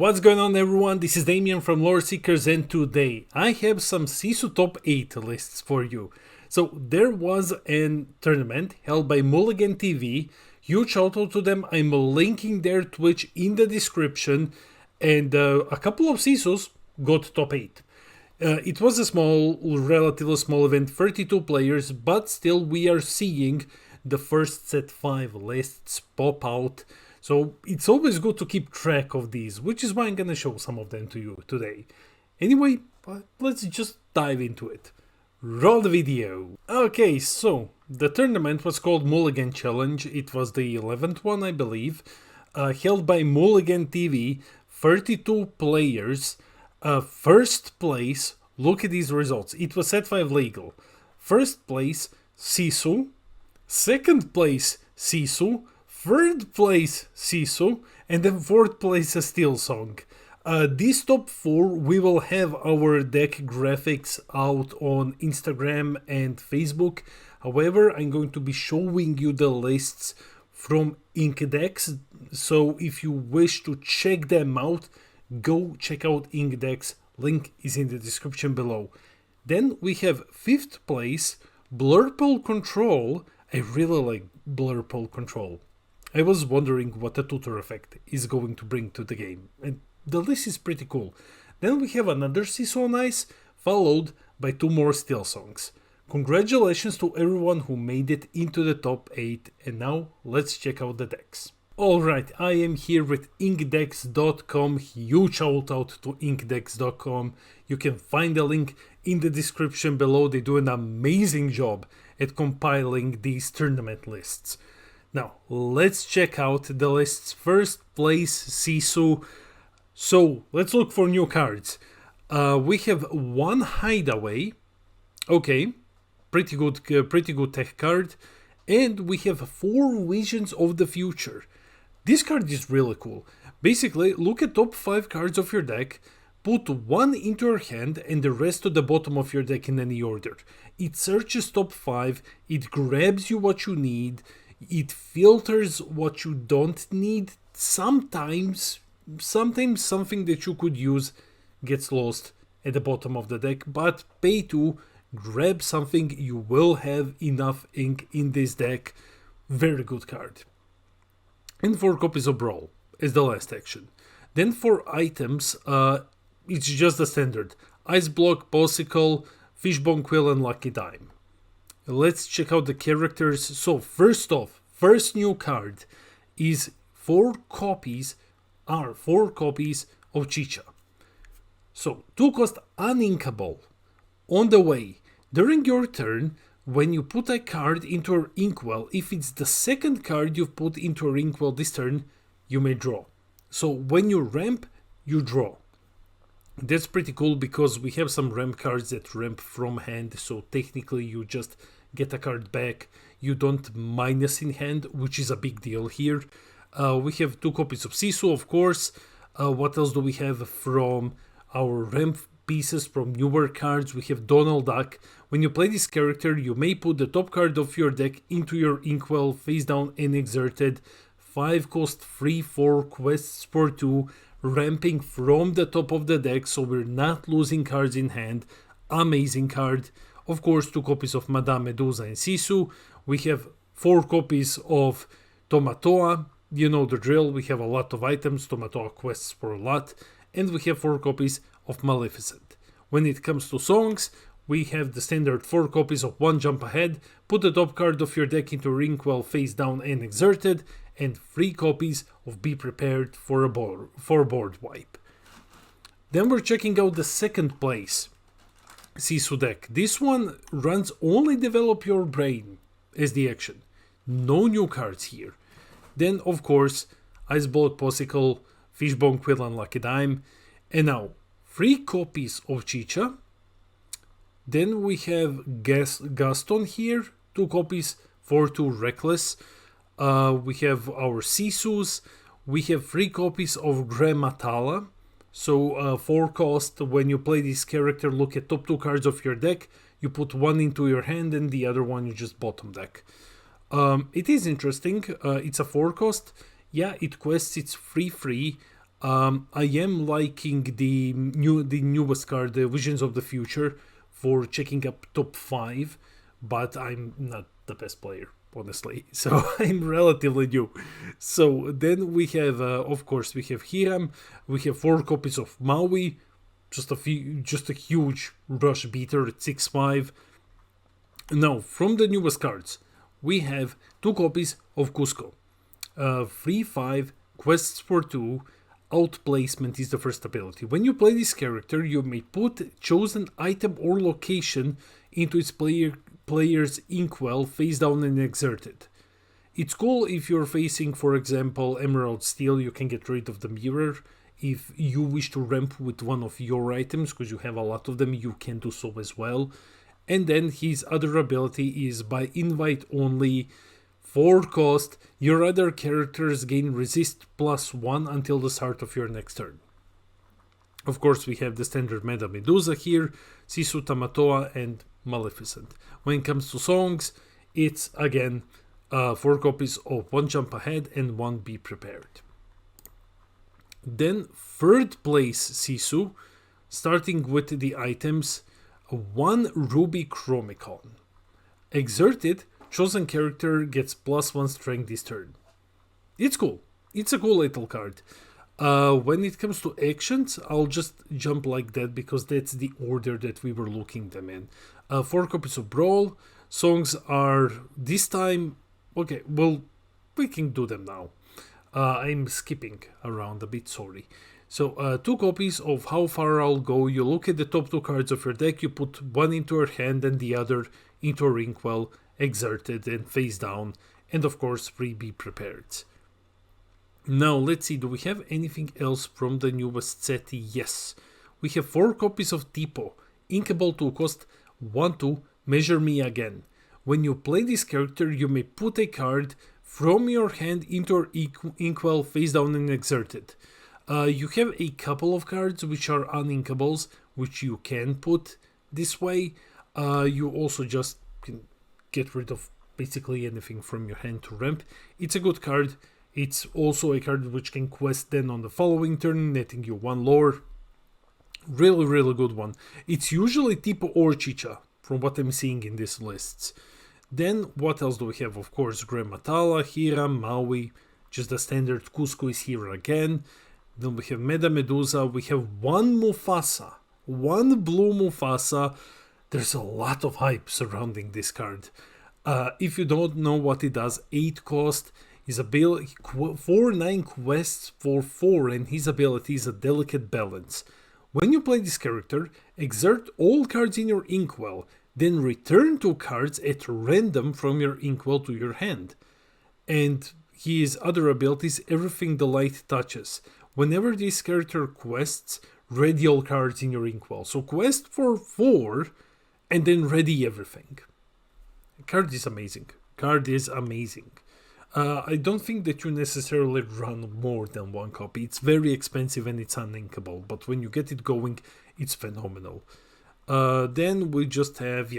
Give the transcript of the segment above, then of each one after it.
what's going on everyone? This is Damien from Lore Seekers, and today I have some Sisu top 8 lists for you. So there was a tournament held by Mulligantv. Huge shout out to them. I'm linking their Twitch in the description, and a couple of Sisus got top 8. It was a relatively small event, 32 players, but still we are seeing the first set 5 lists pop out. So it's always good to keep track of these, which is why I'm gonna show some of them to you today. Anyway, let's just dive into it. Roll the video. Okay, so the tournament was called Mulligan Challenge. It was the 11th one, I believe, held by Mulligantv. 32 players. First place, look at these results. It was set 5 legal. First place, Sisu. Second place, Sisu. Third place, Sisu, and then fourth place, a Steelsong. These top 4, we will have our deck graphics out on Instagram and Facebook. However, I'm going to be showing you the lists from Inkdex, so if you wish to check them out, go check out Inkdex. Link is in the description below. Then we have 5th place, Blurple Control. I really like Blurple Control. I was wondering what the tutor effect is going to bring to the game, and the list is pretty cool. Then we have another Sisu on Ice, followed by 2 more Steelsongs. Congratulations to everyone who made it into the top 8, and now let's check out the decks. Alright, I am here with Inkdex.com. Huge shout out to Inkdex.com. You can find the link in the description below. They do an amazing job at compiling these tournament lists. Now, let's check out the lists. First place, Sisu. So, let's look for new cards. We have 1 Hideaway. Okay, pretty good tech card. And we have 4 Visions of the Future. This card is really cool. Basically, look at top 5 cards of your deck, put 1 into your hand and the rest to the bottom of your deck in any order. It searches top 5, it grabs you what you need, it filters what you don't need. Sometimes something that you could use gets lost at the bottom of the deck, but pay to grab something. You will have enough ink in this deck. Very good card. And 4 copies of Brawl as the last action. Then for items, it's just the standard. Ice Block, Popsicle, Fishbone Quill and Lucky Dime. Let's check out the characters. So first off, first new card is 4 copies of Chicha. So 2 cost uninkable. On the way, during your turn, when you put a card into your inkwell, if it's the second card you've put into your inkwell this turn, you may draw. So when you ramp, you draw. That's pretty cool because we have some ramp cards that ramp from hand, so technically you just get a card back. You don't minus in hand, which is a big deal here. We have 2 copies of Sisu, of course. What else do we have from our ramp pieces from newer cards? We have Donald Duck. When you play this character, you may put the top card of your deck into your inkwell face down and exerted. 5 cost, free 4 quests for 2, ramping from the top of the deck, so we're not losing cards in hand. Amazing card. Of course, 2 copies of Madame Medusa and Sisu. We have 4 copies of Tomatoa. You know the drill, we have a lot of items, Tomatoa quests for a lot. And we have 4 copies of Maleficent. When it comes to songs, we have the standard 4 copies of One Jump Ahead, put the top card of your deck into Rinkwell face down and exerted, and 3 copies of Be Prepared for a board wipe. Then we're checking out the second place Sisu deck. This one runs only Develop Your Brain as the action. No new cards here. Then of course Ice Block, Popsicle, Fishbone Quill and Lucky Dime. And now 3 copies of Chicha. Then we have Gaston here, 2 copies for 2 Reckless. We have our Sisus. We have 3 copies of Grematala. So 4 cost. When you play this character, look at top 2 cards of your deck. You put 1 into your hand and the other one you just bottom deck. It is interesting. It's a 4 cost. Yeah, it quests. It's free. I am liking the newest card, the Visions of the Future, for checking up top 5, but I'm not the best player, honestly. So I'm relatively new. So then we have, of course, we have Hiram. We have 4 copies of Maui, just a huge rush beater at 6/5. Now, from the newest cards, we have 2 copies of Cusco. 3/5 quests for 2. Outplacement is the first ability. When you play this character, you may put chosen item or location into its player's inkwell face down and exerted. It's cool if you're facing, for example, Emerald Steel, you can get rid of the mirror. If you wish to ramp with one of your items, because you have a lot of them, you can do so as well. And then his other ability is by invite only. 4 cost, your other characters gain resist +1 until the start of your next turn. Of course, we have the standard Meta Medusa here, Sisu, Tamatoa, and Maleficent. When it comes to songs, it's again 4 copies of 1 Jump Ahead and 1 Be Prepared. Then 3rd place Sisu, starting with the items, 1 Ruby Chromicon. Exerted, chosen character gets +1 strength this turn. It's cool. It's a cool little card. When it comes to actions, I'll just jump like that because that's the order that we were looking them in. 4 copies of Brawl. Songs are this time... Okay, well, we can do them now. I'm skipping around a bit, sorry. So 2 copies of How Far I'll Go. You look at the top 2 cards of your deck, you put one into your hand and the other into a inkwell, exerted and face down, and of course 3 Be Prepared. Now let's see, do we have anything else from the newest set? Yes, we have 4 copies of Tipo, inkable to cost 1/2, Measure Me Again. When you play this character, you may put a card from your hand into your inkwell face down and exerted. You have a couple of cards which are uninkables, which you can put this way. You also just can get rid of basically anything from your hand to ramp. It's a good card. It's also a card which can quest then on the following turn, netting you 1 lore. Really, really good one. It's usually Tipo or Chicha, from what I'm seeing in these lists. Then, what else do we have? Of course, Grematala, Hiram, Maui, just the standard Cusco is here again. Then we have Meta Medusa, we have 1 Mufasa, 1 blue Mufasa. There's a lot of hype surrounding this card. If you don't know what it does, 8 cost, his ability, 4/9 quests for 4, and his ability is a Delicate Balance. When you play this character, exert all cards in your inkwell, then return 2 cards at random from your inkwell to your hand. And his other abilities, Everything the Light Touches. Whenever this character quests, ready all cards in your inkwell. So quest for 4, and then ready everything. Card is amazing. I don't think that you necessarily run more than 1 copy. It's very expensive and it's uninkable, but when you get it going, it's phenomenal. Then we just have,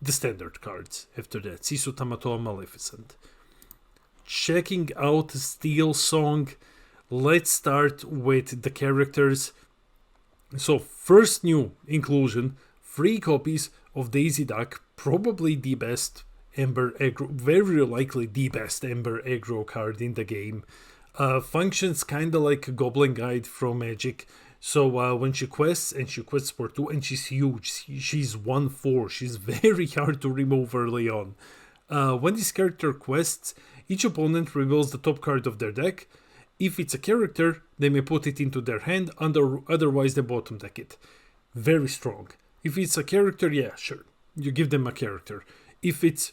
the standard cards after that. Sisu, Tamatoa, Maleficent. Checking out Steelsong. Let's start with the characters. So, first new inclusion, 3 copies of Daisy Duck, probably the best Ember aggro, very likely the best Ember aggro card in the game. Functions kinda like a Goblin Guide from Magic. So when she quests, and she quests for 2, and she's huge, she's 1/4, she's very hard to remove early on. When this character quests, each opponent reveals the top card of their deck. If it's a character, they may put it into their hand, otherwise they bottom deck it. Very strong. If it's a character, yeah, sure, you give them a character. If it's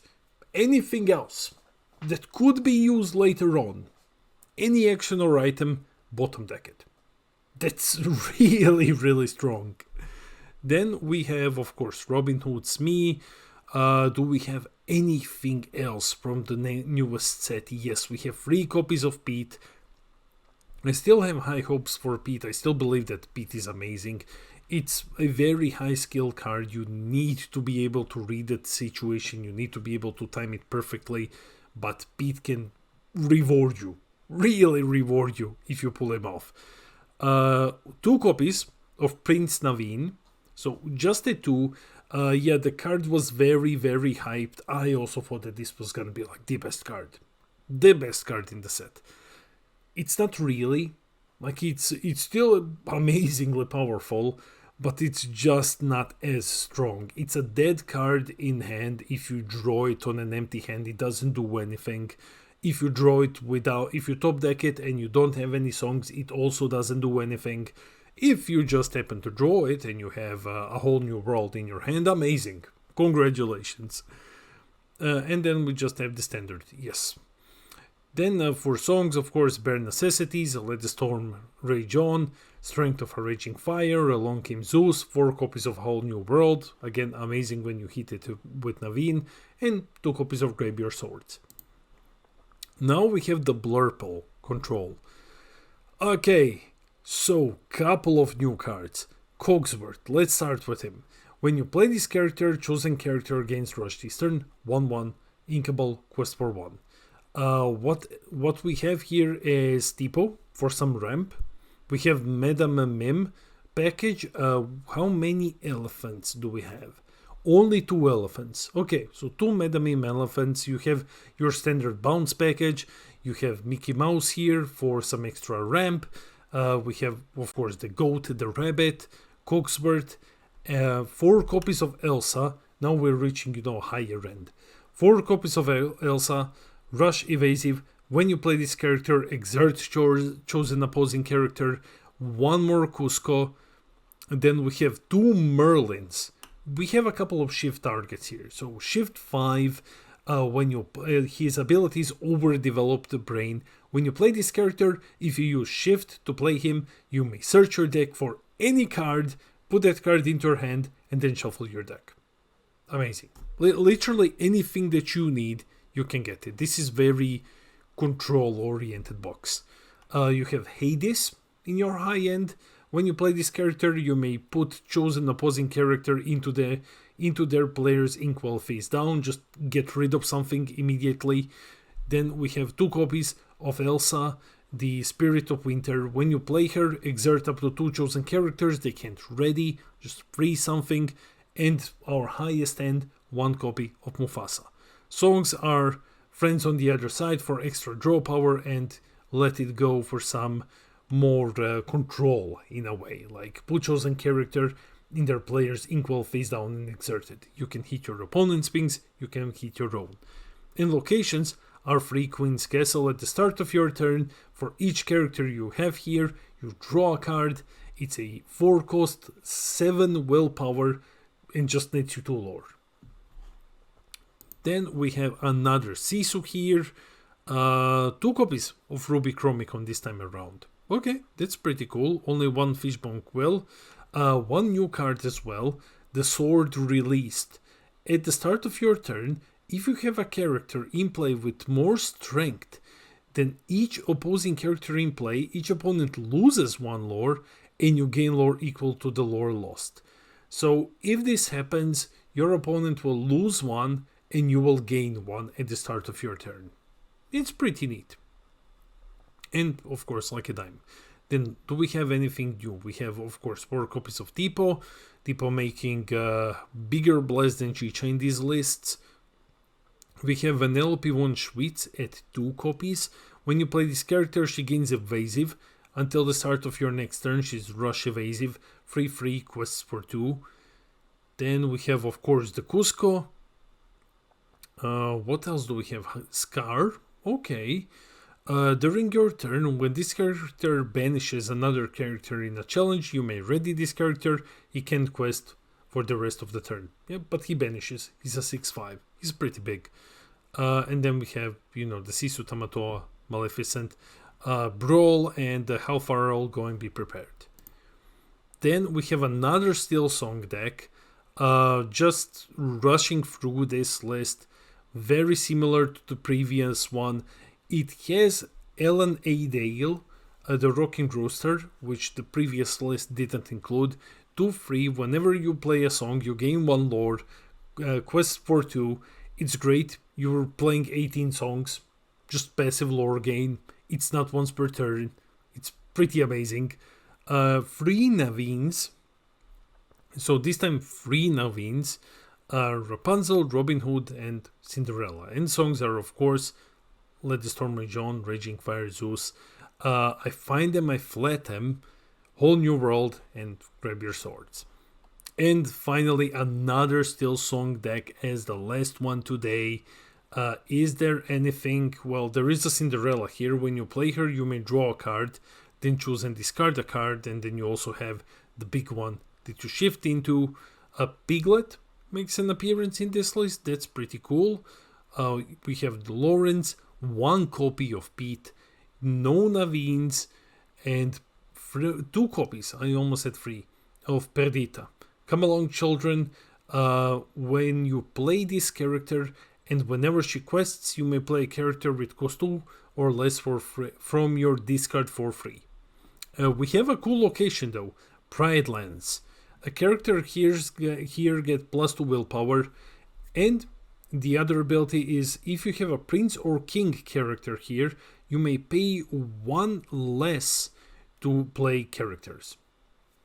anything else that could be used later on, any action or item, bottom deck it. That's really, really strong. Then we have, of course, Robin Hood's Me. Do we have anything else from the newest set? Yes, we have 3 copies of Pete. I still have high hopes for Pete. I still believe that Pete is amazing. It's a very high skill card. You need to be able to read that situation. You need to be able to time it perfectly. But Pete can reward you. Really reward you if you pull him off. 2 copies of Prince Naveen. So just the 2. Yeah, the card was very, very hyped. I also thought that this was gonna be like the best card. The best card in the set. It's not really. Like, it's still amazingly powerful, but it's just not as strong. It's a dead card in hand. If you draw it on an empty hand, it doesn't do anything. If you draw it if you top deck it and you don't have any songs, it also doesn't do anything. If you just happen to draw it and you have a whole new world in your hand, amazing. Congratulations. And then we just have the standard, yes. Then for songs, of course, Bare Necessities, Let the Storm Rage On, Strength of a Raging Fire, Along Came Zeus, 4 copies of Whole New World, again amazing when you hit it with Naveen, and 2 copies of Grab Your Swords. Now we have the Blurple control. Okay, so couple of new cards. Cogsworth, let's start with him. When you play this character, chosen character gains rush this turn, 1/1, inkable, quest for 1. What we have here is Tipo for some ramp. We have Madame Mim package. How many elephants do we have? Only 2 elephants. Okay, so 2 Madame Mim elephants. You have your standard bounce package. You have Mickey Mouse here for some extra ramp. We have, of course, the goat, the rabbit, Cogsworth, 4 copies of Elsa. Now we're reaching, higher end. 4 copies of Elsa. Rush Evasive. When you play this character, exert chosen opposing character. 1 more Cusco. And then we have 2 Merlins. We have a couple of shift targets here. So shift 5, when you his abilities overdevelop the brain. When you play this character, if you use shift to play him, you may search your deck for any card, put that card into your hand, and then shuffle your deck. Amazing. Literally anything that you need, you can get it. This is very control-oriented box. You have Hades in your high end. When you play this character, you may put chosen opposing character into their player's inkwell face down. Just get rid of something immediately. Then we have 2 copies of Elsa, the Spirit of Winter. When you play her, exert up to 2 chosen characters. They can't ready. Just free something. And our highest end, 1 copy of Mufasa. Songs are Friends on the Other Side for extra draw power, and Let It Go for some more control in a way. Like, put chosen character in their player's inkwell face down and exert it. You can hit your opponent's pings, you can hit your own. And locations are free Queen's Castle at the start of your turn. For each character you have here, you draw a card. It's a 4 cost, 7 willpower, and just nets you 2 lore. Then we have another Sisu here. 2 copies of Ruby Chromicon this time around. Okay, that's pretty cool. Only 1 Fishbone Quill. 1 new card as well. The Sword Released. At the start of your turn, if you have a character in play with more strength than each opposing character in play, each opponent loses 1 lore, and you gain lore equal to the lore lost. So if this happens, your opponent will lose 1, and you will gain 1 at the start of your turn. It's pretty neat. And, of course, like a dime. Then, do we have anything new? We have, of course, 4 copies of Tipo. Tipo making bigger blast than Chicha in these lists. We have Vanellope von Schwitz at 2 copies. When you play this character, she gains Evasive. Until the start of your next turn, she's Rush Evasive. Free quests for 2. Then we have, of course, the Cusco. What else do we have? Scar. Okay. During your turn, when this character banishes another character in a challenge, you may ready this character. He can't quest for the rest of the turn. Yeah, but he banishes. He's a 6/5. He's pretty big. And then we have, the Sisu Tamatoa, Maleficent, Brawl, and How Far Are All Going Be Prepared. Then we have another Steelsong deck. Just rushing through this list. Very similar to the previous one. It has Ellen A. Dale, the Rocking Rooster, which the previous list didn't include. 2 free. Whenever you play a song, you gain 1 lore. Quest for 2. It's great. You're playing 18 songs. Just passive lore gain. It's not once per turn. It's pretty amazing. Free Navins. So this time free Navins are Rapunzel, Robin Hood, and Cinderella. And songs are, of course, Let the Storm Rage On, Raging Fire, Zeus. I Find Them, I Flat Them, Whole New World, and Grab Your Swords. And finally, another Steelsong deck as the last one today. Is there anything? Well, there is a Cinderella here. When you play her, you may draw a card, then choose and discard a card, and then you also have the big one that you shift into. A Piglet makes an appearance in this list. That's pretty cool. We have the Lawrence, one copy of Pete, no Navins, and two copies, I almost said three, of Perdita. Come along, children. When you play this character, and whenever she quests, you may play a character with cost 2 or less for free, from your discard for free. We have a cool location though, Pride Lands. A character here get +2 willpower, and the other ability is if you have a prince or king character here, you may pay 1 less to play characters.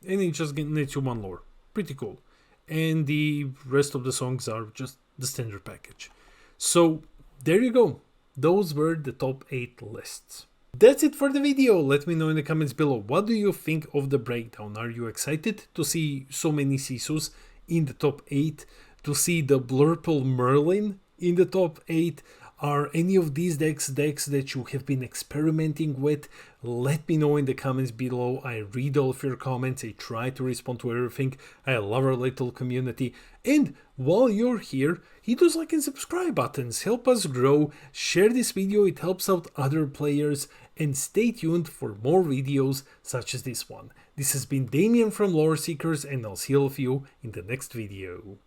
And it just nets you 1 lore. Pretty cool. And the rest of the songs are just the standard package. So there you go. Those were the top 8 lists. That's it for the video. Let me know in the comments below. What do you think of the breakdown? Are you excited to see so many Sisus in the top 8? To see the Blurple Merlin in the top 8? Are any of these decks that you have been experimenting with? Let me know in the comments below. I read all of your comments. I try to respond to everything. I love our little community. And while you're here, hit those like and subscribe buttons. Help us grow. Share this video. It helps out other players. And stay tuned for more videos such as this one. This has been Damien from Lore Seekers, and I'll see all of you in the next video.